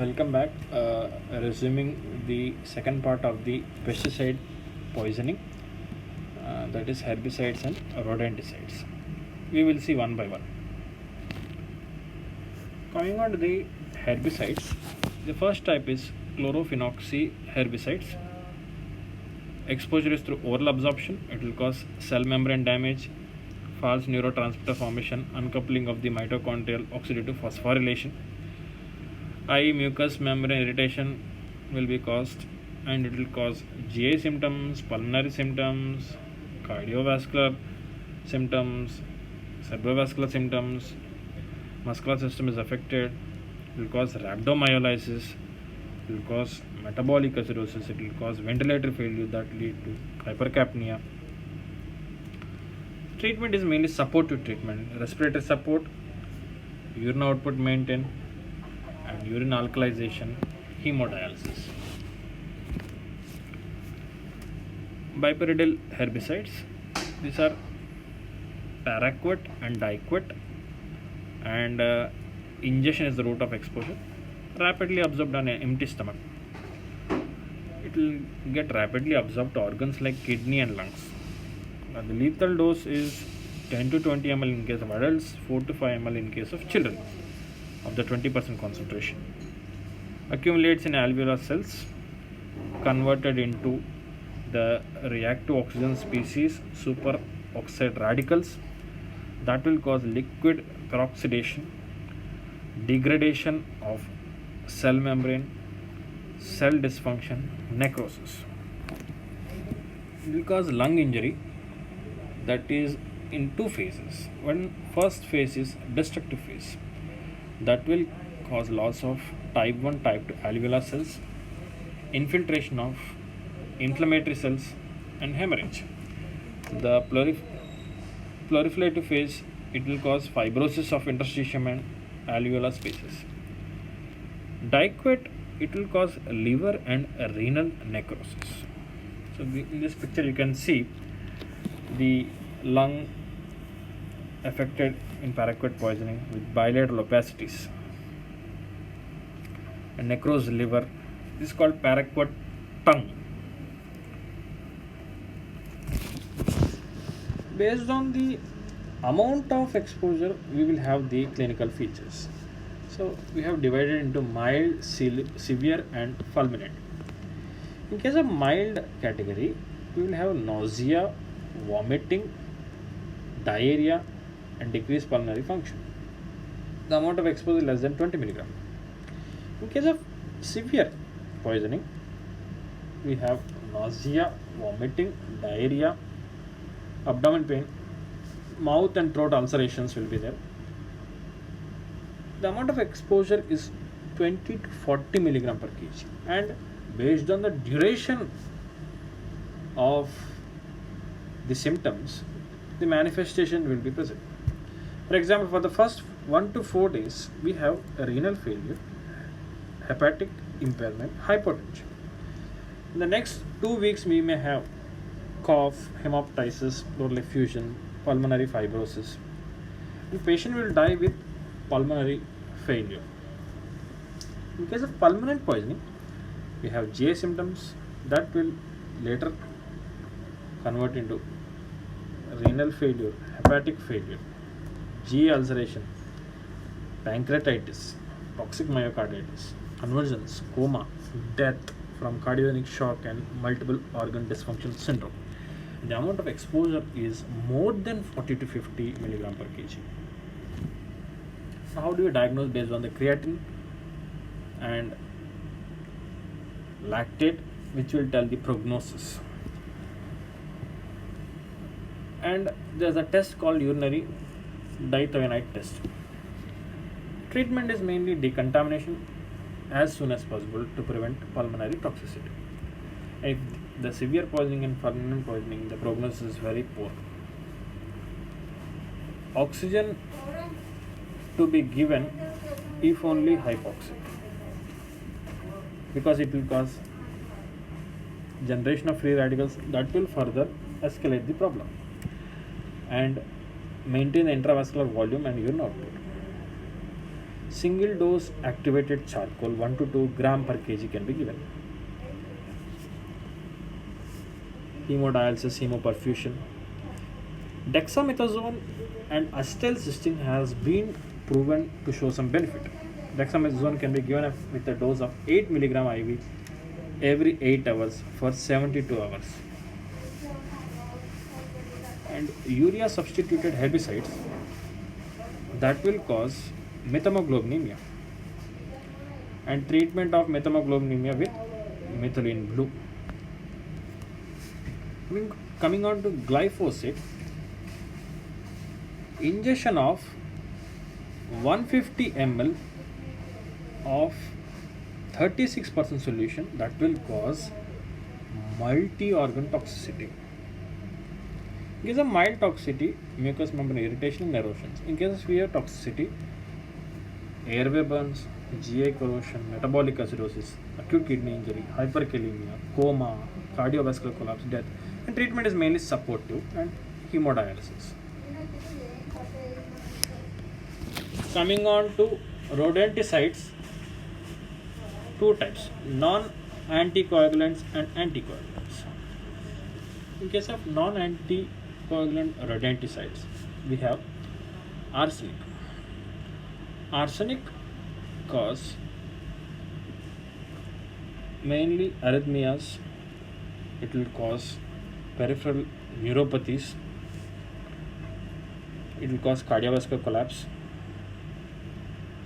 Welcome back. Resuming the second part of the pesticide poisoning, that is herbicides and rodenticides. We will see one by one. Coming on to the herbicides, the first type is chlorophenoxy herbicides. Exposure is through oral absorption. It will cause cell membrane damage, false neurotransmitter formation, uncoupling of the mitochondrial oxidative phosphorylation. Eye mucous membrane irritation will be caused, and it will cause GI symptoms, pulmonary symptoms, cardiovascular symptoms, cerebrovascular symptoms. Muscular system is affected. It will cause rhabdomyolysis. It will cause metabolic acidosis. It will cause ventilatory failure that lead to hypercapnia. Treatment is mainly supportive treatment, respiratory support, urine output maintain, and urine alkalization, hemodialysis. Bipyridal herbicides. These are paraquat and diquat, and ingestion is the route of exposure. Rapidly absorbed on an empty stomach. It will get rapidly absorbed to organs like kidney and lungs. The lethal dose is 10 to 20 ml in case of adults, 4 to 5 ml in case of children, of the 20% concentration. Accumulates in alveolar cells, converted into the reactive oxygen species superoxide radicals that will cause liquid peroxidation, degradation of cell membrane, cell dysfunction, necrosis. It will cause lung injury, that is in two phases. One first phase is destructive phase, that will cause loss of type 1, type 2 alveolar cells, infiltration of inflammatory cells, and hemorrhage. The proliferative phase, it will cause fibrosis of interstitium and alveolar spaces. Diquat, it will cause liver and renal necrosis. So in this picture you can see the lung affected in paraquat poisoning with bilateral opacities, and necrosed liver. This is called paraquat tongue. Based on the amount of exposure, we will have the clinical features. So we have divided into mild, severe, and fulminant. In case of mild category, we will have nausea, vomiting, diarrhea, and decreased pulmonary function. The amount of exposure is less than 20 mg. In case of severe poisoning, we have nausea, vomiting, diarrhea, abdomen pain, mouth and throat ulcerations will be there. The amount of exposure is 20 to 40 mg per kg, and based on the duration of the symptoms, the manifestation will be present. For example, for the first 1 to 4 days, we have renal failure, hepatic impairment, hypotension. In the next 2 weeks, we may have cough, hemoptysis, pleural effusion, pulmonary fibrosis. The patient will die with pulmonary failure. In case of pulmonary poisoning, we have GI symptoms that will later convert into renal failure, hepatic failure, GI ulceration, pancreatitis, toxic myocarditis, convulsions, coma, death from cardiogenic shock, and multiple organ dysfunction syndrome. The amount of exposure is more than 40 to 50 mg per kg. So how do you diagnose? Based on the creatinine and lactate, which will tell the prognosis. And there's a test called urinary dithiamide test. Treatment is mainly decontamination as soon as possible to prevent pulmonary toxicity. If the severe poisoning and fulminant poisoning, the prognosis is very poor. Oxygen to be given if only hypoxic, because it will cause generation of free radicals that will further escalate the problem and maintain the intravascular volume and urine output. Single dose activated charcoal 1 to 2 gram per kg can be given. Hemodialysis, hemoperfusion. Dexamethasone and acetylcysteine has been proven to show some benefit. Dexamethasone can be given with a dose of 8 milligram IV every 8 hours for 72 hours. And urea substituted herbicides that will cause methemoglobinemia, and treatment of methemoglobinemia with methylene blue. Coming on to glyphosate, ingestion of 150 ml of 36% solution that will cause multi-organ toxicity. In case of mild toxicity, mucous membrane irritation and erosions. In case of severe toxicity, airway burns, GI corrosion, metabolic acidosis, acute kidney injury, hyperkalemia, coma, cardiovascular collapse, death. And treatment is mainly supportive and hemodialysis. Coming on to rodenticides, two types: non-anticoagulants and anticoagulants. In case of non-anticoagulant rodenticides, we have arsenic. Arsenic cause mainly arrhythmias. It will cause peripheral neuropathies. It will cause cardiovascular collapse.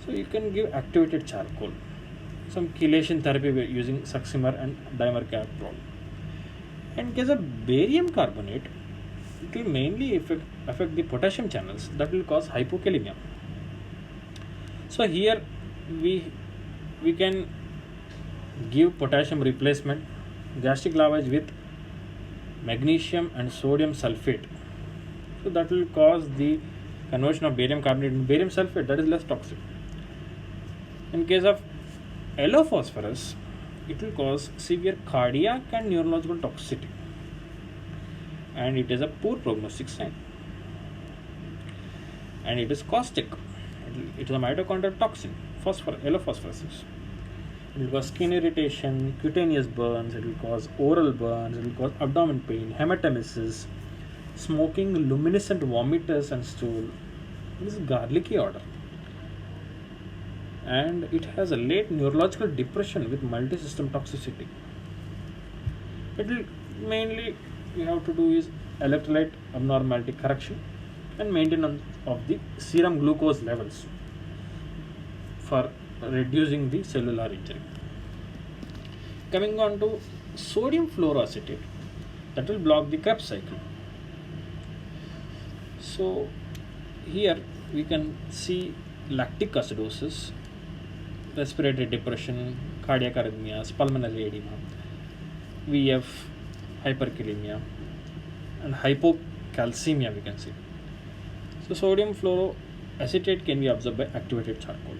So you can give activated charcoal. Some chelation therapy we are using succimer and dimercaprol. And in case of barium carbonate, it will mainly affect the potassium channels that will cause hypokalemia. So here we can give potassium replacement, gastric lavage with magnesium and sodium sulfate. So that will cause the conversion of barium carbonate into barium sulfate, that is less toxic. In case of yellow phosphorus, it will cause severe cardiac and neurological toxicity, and it is a poor prognostic sign, and it is caustic. It is a mitochondrial toxin, yellow phosphoruses. It will cause skin irritation, cutaneous burns, it will cause oral burns, it will cause abdomen pain, hematemesis, smoking, luminescent vomiters and stool. It is garlicky odor, and it has a late neurological depression with multi-system toxicity. It will mainly, you have to do is electrolyte abnormality correction and maintenance of the serum glucose levels for reducing the cellular injury. Coming on to sodium fluoroacetate, that will block the Krebs cycle. So here we can see lactic acidosis, respiratory depression, cardiac arrhythmias, pulmonary edema, VF, hyperkalemia, and hypocalcemia we can see. So sodium fluoroacetate can be absorbed by activated charcoal.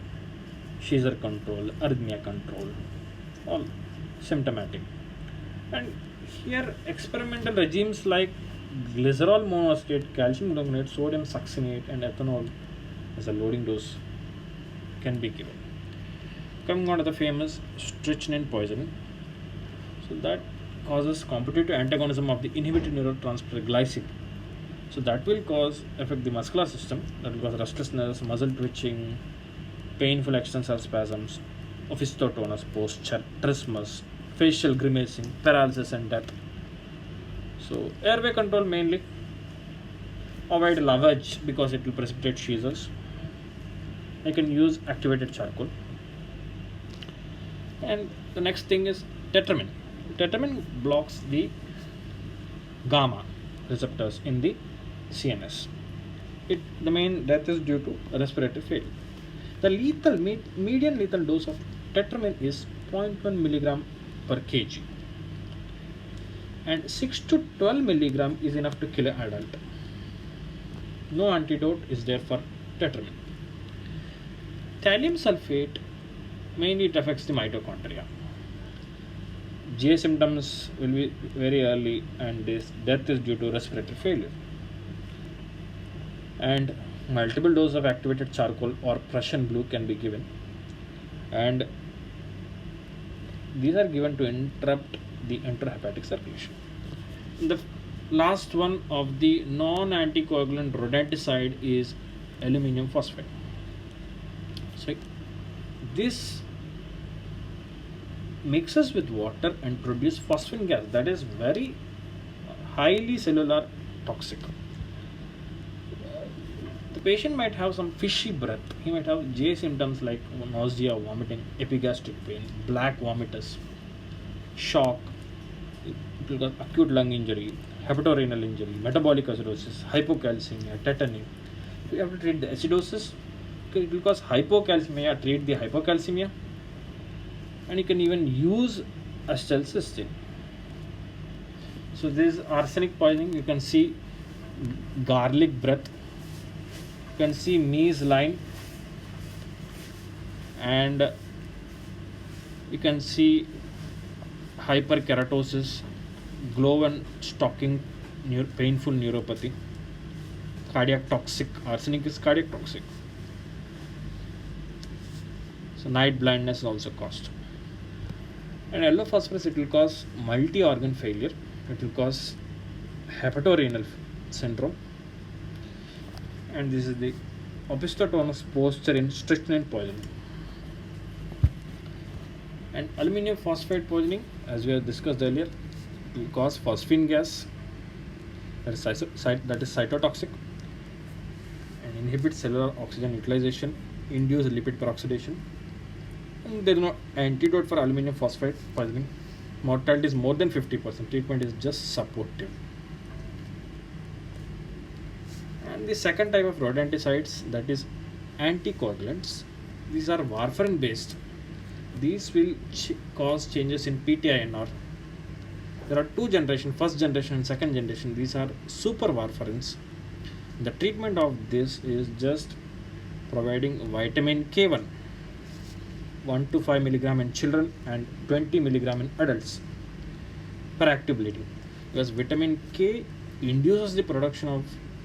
Seizure control, arrhythmia control, all symptomatic. And here experimental regimes like glycerol monoacetate, calcium gluconate, sodium succinate, and ethanol as a loading dose can be given. Coming on to the famous strychnine poisoning. So that causes competitive antagonism of the inhibited neurotransmitter glycine. So that will affect the muscular system, that will cause restlessness, muscle twitching, painful extensor spasms, opisthotonous posture, trismus, facial grimacing, paralysis and death. So airway control mainly, avoid lavage because it will precipitate seizures. I can use activated charcoal. And the next thing is tetramin. Tetramin blocks the gamma receptors in the CNS. The main death is due to respiratory failure. The median lethal dose of tetramin is 0.1 milligram per kg, and 6 to 12 milligram is enough to kill an adult. No antidote is there for tetramin. Thallium sulfate, mainly it affects the mitochondria. GI symptoms will be very early, and this death is due to respiratory failure. And multiple doses of activated charcoal or Prussian blue can be given, and these are given to interrupt the intrahepatic circulation. The last one of the non-anticoagulant rodenticide is aluminum phosphate. So this mixes with water and produce phosphine gas that is very highly cellular toxic. The patient might have some fishy breath. He might have J symptoms like nausea, vomiting, epigastric pain, black vomitus, shock. It will cause acute lung injury, hepatorenal injury, metabolic acidosis, hypocalcemia, tetany. We have to treat the acidosis. It will cause hypocalcemia, treat the hypocalcemia, and you can even use acetylcysteine. So this is arsenic poisoning. You can see garlic breath. You can see Mees line, and you can see hyperkeratosis, Glowen stalking, painful neuropathy, cardiac toxic. Arsenic is cardiac toxic. So night blindness is also caused. And yellow phosphorus, it will cause multi-organ failure. It will cause hepatorenal syndrome. And this is the opisthotonous posture in strychnine poisoning. And aluminum phosphate poisoning, as we have discussed earlier, it will cause phosphine gas, that is cytotoxic, and inhibit cellular oxygen utilization, induce lipid peroxidation. And there is no antidote for aluminum phosphate poisoning. Mortality is more than 50%. Treatment is just supportive. And the second type of rodenticides, that is anticoagulants. These are warfarin based. These will cause changes in PTINR. There are two generations, first generation and second generation. These are super warfarins. The treatment of this is just providing vitamin K1, 1 to 5 milligram in children and 20 milligram in adults per active bleeding, because vitamin K induces the production of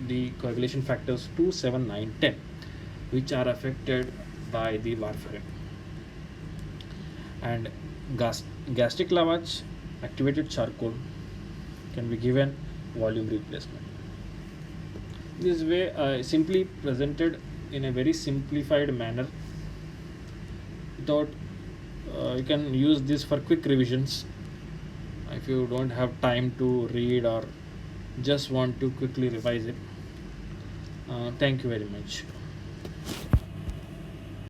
the coagulation factors 2, 7, 9, 10, which are affected by the warfarin. And gastric lavage, activated charcoal can be given volume replacement. This way simply presented in a very simplified manner. Without you can use this for quick revisions if you don't have time to read or just want to quickly revise it. Thank you very much.